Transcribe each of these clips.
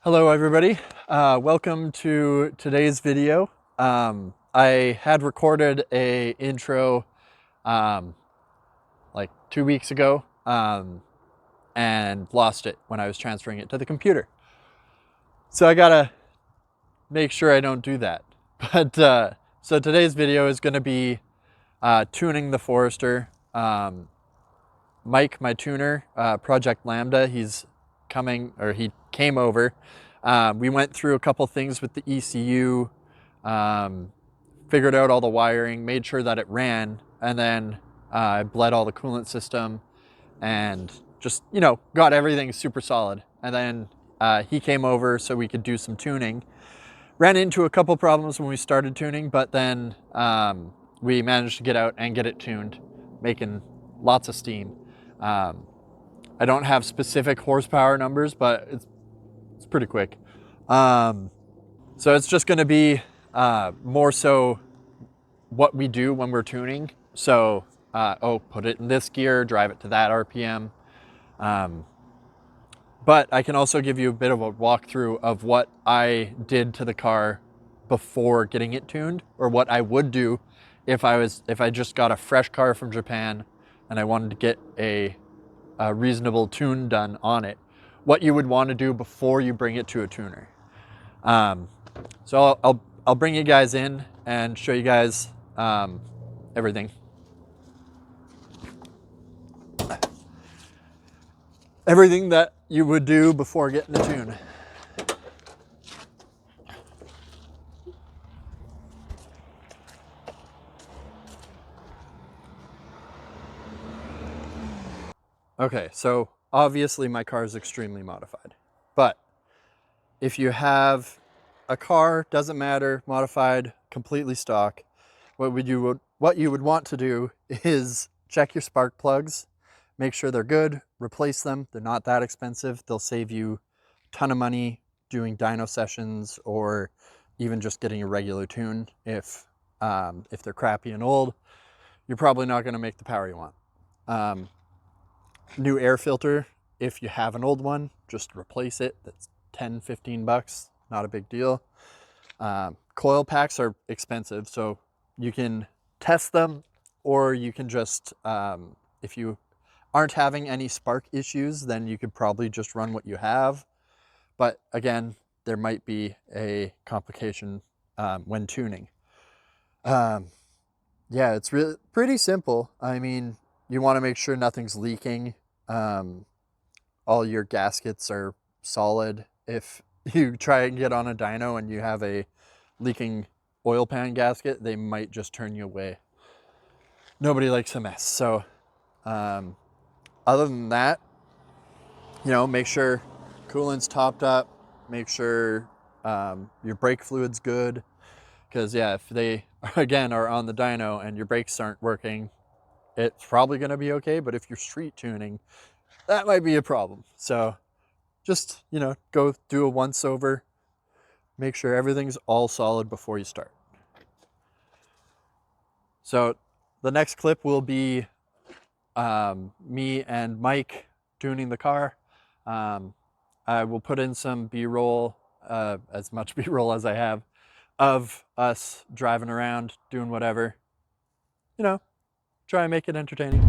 Hello everybody, welcome to today's video. I had recorded a intro like 2 weeks ago and lost it when I was transferring it to the computer. So I gotta make sure I don't do that. But so today's video is gonna be tuning the Forester. Mike, my tuner, Project Lambda, he came over. We went through a couple things with the ECU, figured out all the wiring, made sure that it ran, and then I bled all the coolant system and just, got everything super solid. And then he came over so we could do some tuning. Ran into a couple problems when we started tuning, but then we managed to get out and get it tuned, making lots of steam. I don't have specific horsepower numbers, but it's pretty quick. So it's just going to be more so what we do when we're tuning. So, put it in this gear, drive it to that RPM. But I can also give you a bit of a walkthrough of what I did to the car before getting it tuned, or what I would do if I just got a fresh car from Japan and I wanted to get a reasonable tune done on it, what you would want to do before you bring it to a tuner. So I'll bring you guys in and show you guys everything. Everything that you would do before getting a tune. Okay, so obviously my car is extremely modified, but if you have a car, doesn't matter, modified, completely stock, what you would want to do is check your spark plugs, make sure they're good, replace them. They're not that expensive. They'll save you a ton of money doing dyno sessions or even just getting a regular tune. If they're crappy and old, you're probably not going to make the power you want. New air filter, if you have an old one, just replace it. That's 10-15 bucks, not a big deal. Coil packs are expensive, so you can test them, or you can just, if you aren't having any spark issues, then you could probably just run what you have. But again, there might be a complication when tuning. Yeah, it's really pretty simple. I mean, you want to make sure nothing's leaking. All your gaskets are solid. If you try and get on a dyno and you have a leaking oil pan gasket, they might just turn you away. Nobody likes a mess. So other than that, make sure coolant's topped up, make sure your brake fluid's good. Because yeah, if they again are on the dyno and your brakes aren't working, it's probably going to be okay. But if you're street tuning, that might be a problem. So just, go do a once over, make sure everything's all solid before you start. So the next clip will be me and Mike tuning the car. I will put in some B-roll, as much B-roll as I have, of us driving around, doing whatever. Try and make it entertaining.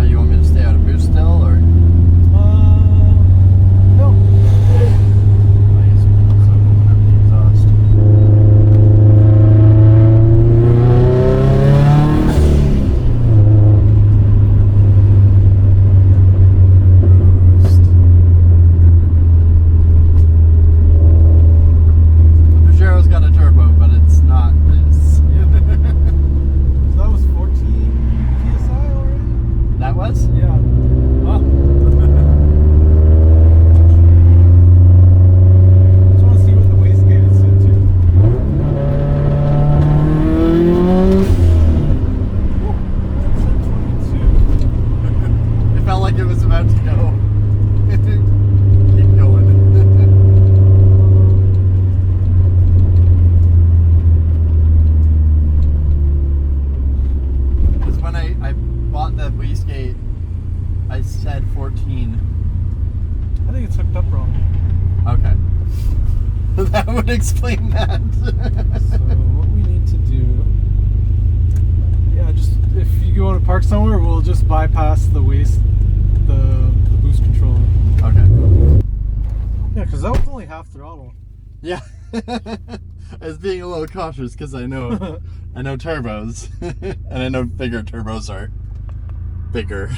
You want me to stay out of boost still, or? No. I guess we can also open up the exhaust. Boost. that would explain that. So what we need to do, yeah, just if you want to park somewhere, we'll just bypass the boost controller. Okay. Yeah, because that was only half throttle. Yeah. I was being a little cautious because I know turbos, and I know bigger turbos are bigger.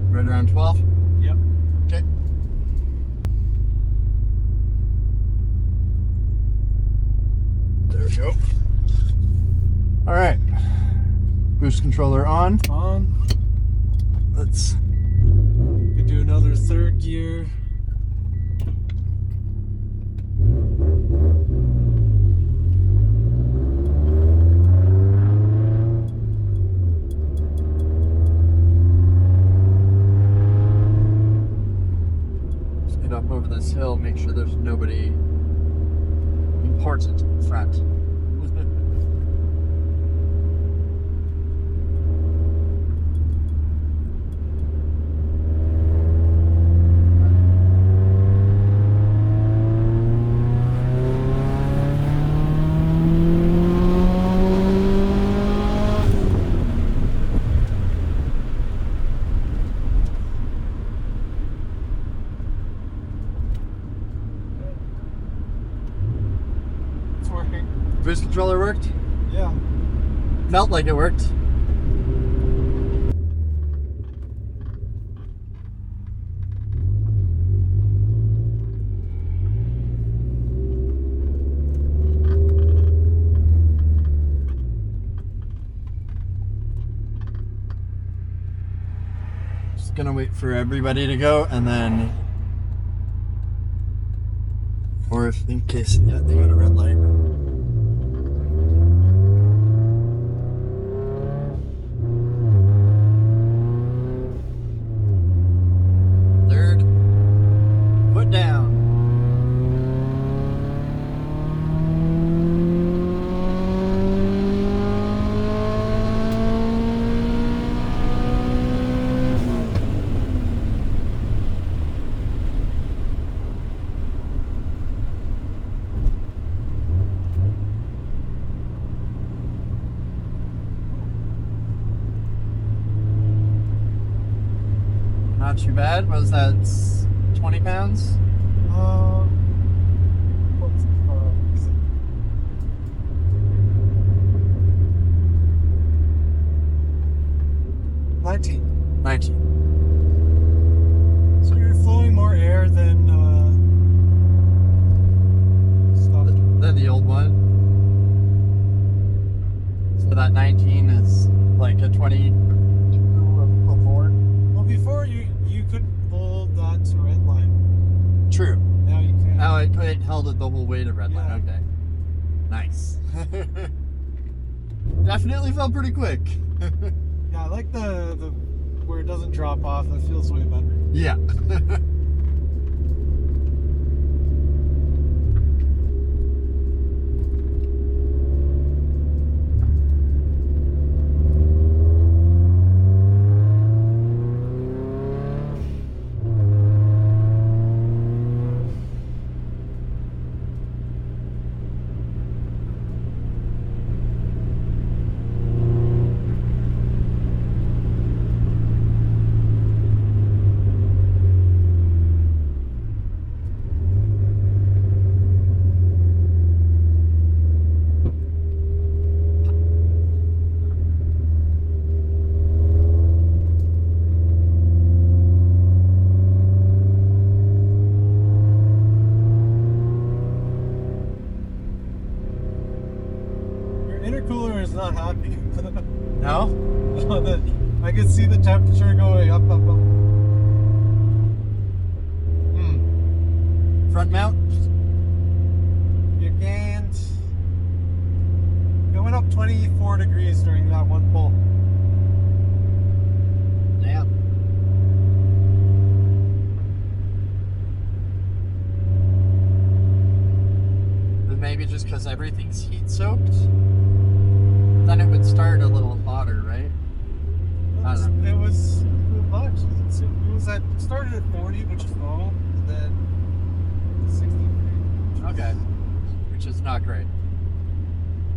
Right around 12? Yep. Okay. There we go. All right. Boost controller on. On. Let's do another third gear. just get up over this hill, make sure there's nobody important in front. Boost controller worked? Yeah. Felt like it worked. Just gonna wait for everybody to go and then, or if in case, yeah, they got a red light. Third, put down. Not too bad. What was that, 20 pounds? What's 19. 19. So you're flowing more air than stuff. Than the old one. So that 19 is like a 22 before. Well, before you couldn't hold that to red line. True. Now you can. Oh, it held it the whole way to red line. Yeah. Okay. Nice. Definitely felt pretty quick. Yeah, I like the where it doesn't drop off. That feels way better. Yeah. going up, up, up. Front mount? You can't. It went up 24 degrees during that one pull. Damn. But maybe just because everything's heat soaked, then it would start a little hotter, right? I don't know. It was much. It was at started at 40, which is low, and then 63. Okay. Which is not great.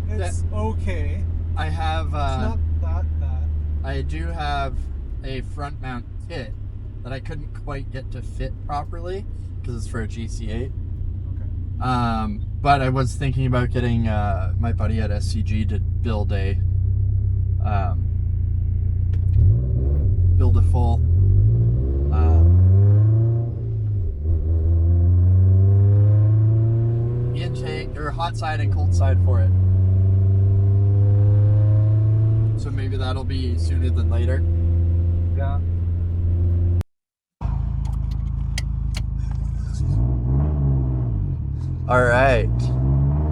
It's okay. I have, It's not that bad. I do have a front mount kit that I couldn't quite get to fit properly because it's for a GC8. Okay. But I was thinking about getting my buddy at SCG to build a full intake or hot side and cold side for it. So maybe that'll be sooner than later. Yeah. All right.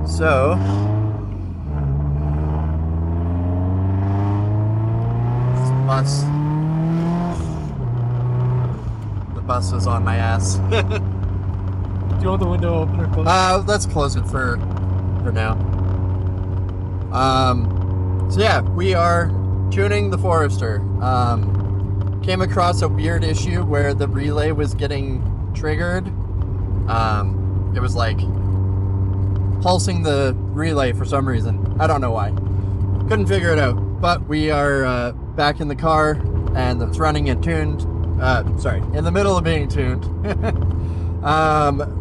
So the bus is on my ass. Do you want the window open or closed? Let's close it for now. So yeah, we are tuning the Forester. Came across a weird issue where the relay was getting triggered. It was like pulsing the relay for some reason. I don't know why. Couldn't figure it out. But we are back in the car and it's running and tuned. Sorry, in the middle of being tuned.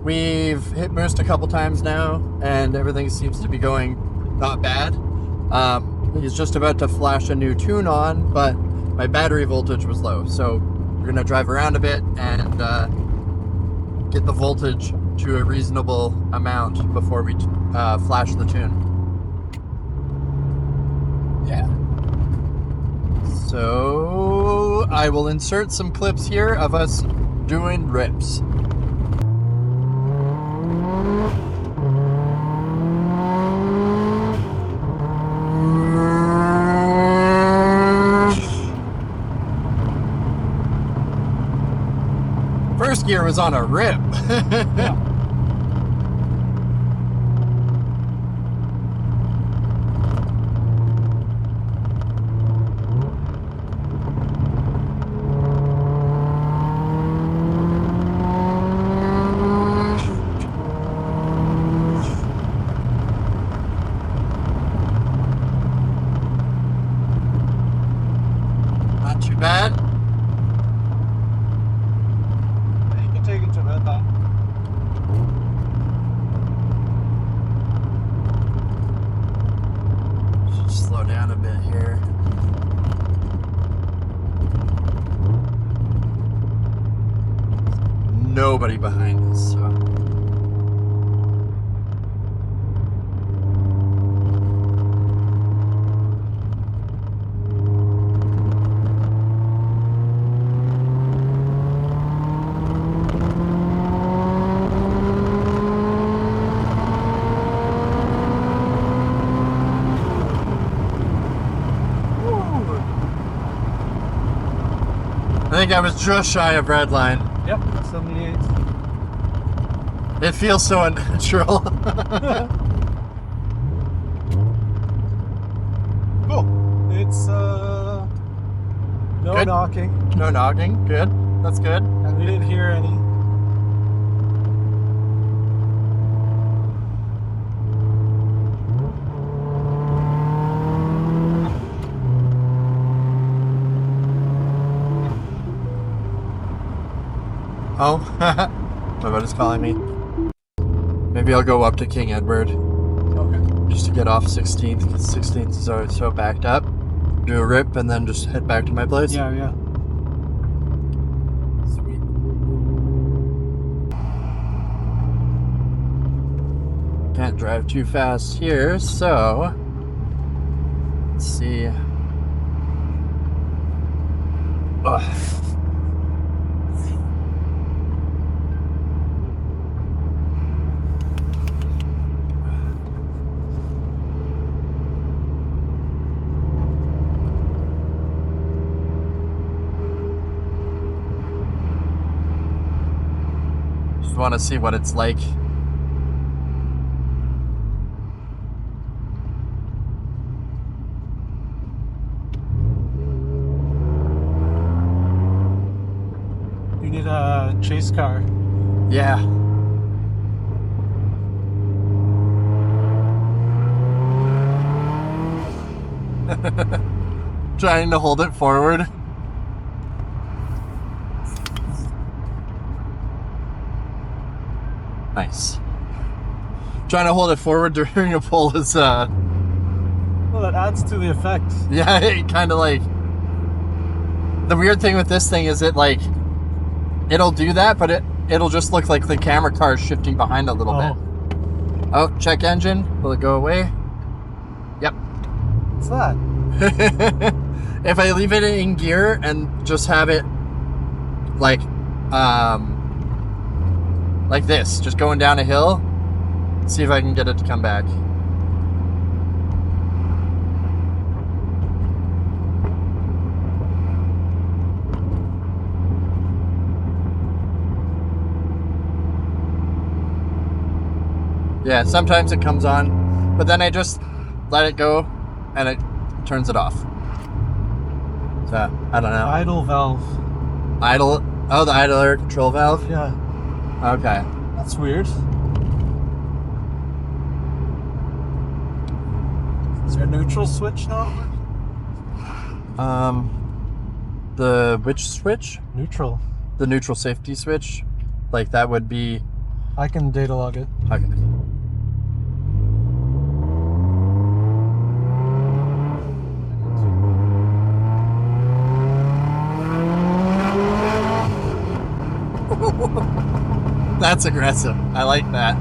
We've hit Moose a couple times now and everything seems to be going not bad. He's just about to flash a new tune on, but my battery voltage was low. So we're gonna drive around a bit and get the voltage to a reasonable amount before we flash the tune. Yeah. So I will insert some clips here of us doing rips. First gear was on a rip. Yeah. Not too bad. You can take it to bed now. Should slow down a bit here. Nobody behind us, so. I think I was just shy of red line. Yep, 78. It feels so unnatural. Cool. It's no Good. knocking, No knocking. Good. That's good. and we didn't hear any. Oh, my buddy's calling me. Maybe I'll go up to King Edward Okay. just to get off 16th because 16th is always so backed up. Do a rip and then just head back to my place. Yeah, yeah. Sweet. Can't drive too fast here, so let's see. Just want to see what it's like. You need a chase car. Yeah. Trying to hold it forward. Nice. Trying to hold it forward during a pull is Well, that adds to the effect. yeah, it kind of like, the weird thing with this thing is it like, it'll do that, but it'll just look like the camera car is shifting behind a little bit. Oh, check engine. Will it go away? Yep. What's that? If I leave it in gear and just have it like this, just going down a hill, see if I can get it to come back. Yeah, sometimes it comes on, but then I just let it go and it turns it off. So, I don't know. Idle valve. Idle? Oh, the idler control valve? Yeah. Okay. That's weird. Is there a neutral switch now? The which switch? Neutral. The neutral safety switch? Like that would be... I can data log it. Okay. That's aggressive. I like that.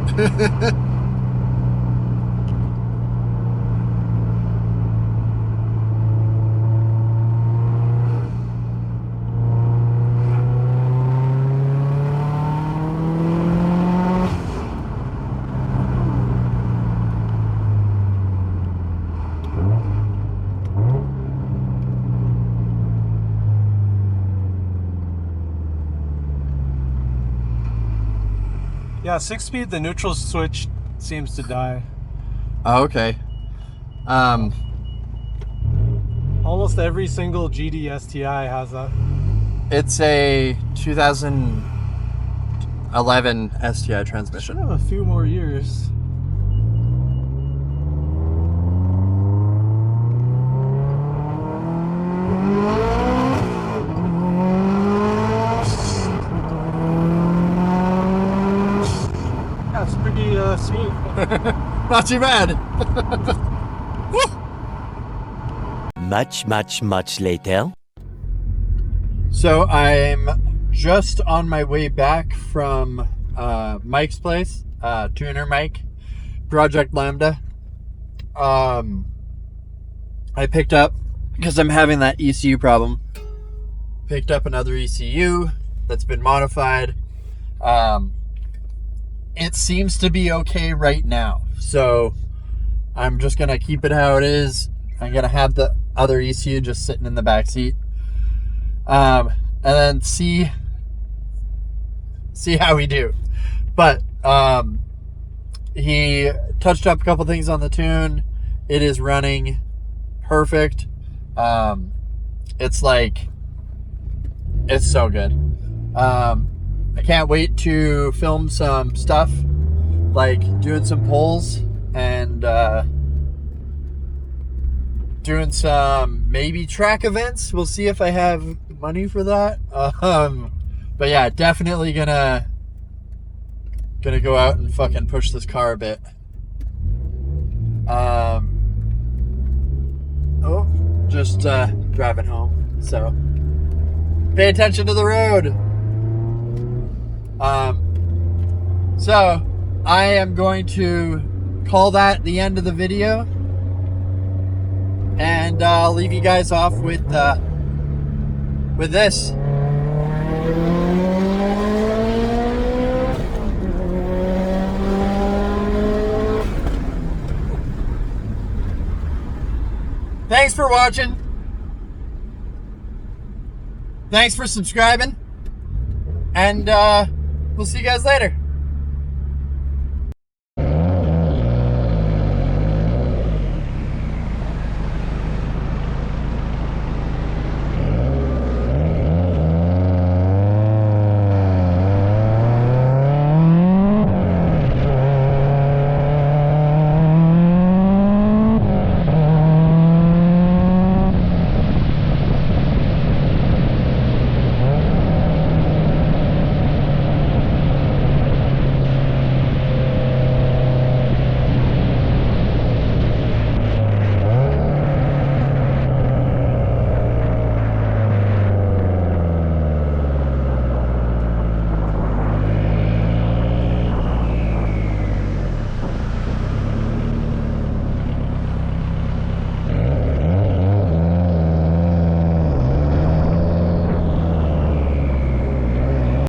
Yeah, 6-speed, the neutral switch seems to die. Oh, okay. Almost every single GD STI has that. It's a 2011 STI transmission. Should have a few more years. Yeah, it's pretty sweet. Not too bad. Much later. So I'm just on my way back from Mike's place, Tuner Mike, Project Lambda. I picked up, because I'm having that ECU problem, picked up another ECU that's been modified. It seems to be okay right now, so I'm just gonna keep it how it is. I'm gonna have the other ECU just sitting in the back seat, and then see how we do. But he touched up a couple things on the tune. It is running perfect. It's so good. I can't wait to film some stuff, like doing some polls and doing some maybe track events. We'll see if I have money for that. But yeah, definitely gonna go out and fucking push this car a bit. Just driving home, so pay attention to the road. So I am going to call that the end of the video, and I'll leave you guys off with with this. Thanks for watching. Thanks for subscribing. And we'll see you guys later.